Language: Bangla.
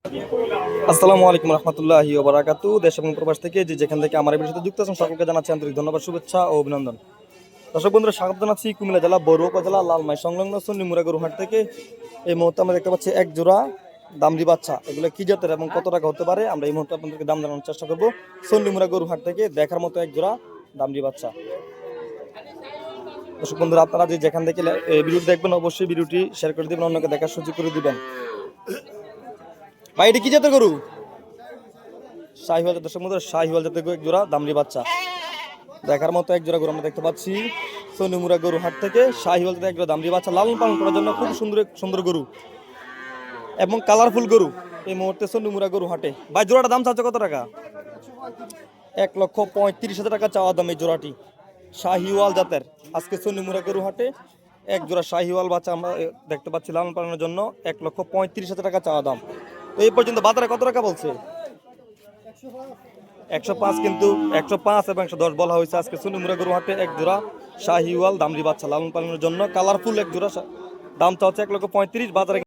আসসালামু আলাইকুম রহমতুল্লাহি ওয়া বারাকাতুহু। দেশ এবং প্রবাস থেকে যেখান থেকে আমার এই বিষয়তে যুক্ত আছেন সকলকে জানাচ্ছি আন্তরিক ধন্যবাদ, শুভেচ্ছা ও অভিনন্দন। দর্শক বন্ধুরা, স্বাগত জানাচ্ছি কুমিল্লা জেলা বড়ুয়া উপজেলা লালমাই সংলগ্ন সন্নিমুরা গরুহাট থেকে। এই মুহূর্তে আমরা দেখতে পাচ্ছি এক জোড়া দামড়ি বাচ্চা। এগুলো কি জাতের এবং কত টাকা হতে পারে আমরা এই মুহূর্তে আপনাদেরকে দাম জানানোর চেষ্টা করবো। সন্নিমুরা গরুহাট থেকে দেখার মতো এক জোড়া দামড়ি বাচ্চা। দর্শক বন্ধুরা, আপনারা যেখান থেকে ভিডিওটি দেখবেন অবশ্যই ভিডিওটি শেয়ার করে দিবেন, অন্যকে দেখার সুযোগ করে দিবেন। ভাই, এটি কি জাতের গরু? শাহিওয়াল জাতের। দর্শক বন্ধুরা, শাহিওয়াল জাতের এক জোড়া দামড়ি বাচ্চা দেখার মতো এক জোড়া গরু আমরা দেখতে পাচ্ছি সনিমুরা গরুহাট থেকে। শাহিওয়াল জাতের এক জোড়া দামড়ি বাচ্চা লালন পালন করার জন্য খুব সুন্দর গরু এবং কালারফুল গরু এই মুহূর্তে সনিমুরা গরুহাটে। ভাই, জোড়াটা দাম চাচ্ছে কত টাকা? 1,35,000 টাকা চাওয়া দাম এই জোড়াটি শাহিওয়াল জাতের। আজকে সনিমুরা গরুহাটে এক জোড়া শাহিওয়াল বাচ্চা আমরা দেখতে পাচ্ছি লালন পালনের জন্য 1,35,000 টাকা চাওয়া দাম। তো এই পর্যন্ত বাজারে কত টাকা বলছে? 105, কিন্তু 105 এবং 110 বলা হয়েছে। আজকে সনিমুরা গরুহাটে এক জোড়া শাহিওয়াল দামড়ি বাচ্চা লালন পালনের জন্য কালারফুল এক জোড়া দাম চাচ্ছে 1,35,000। বাজারে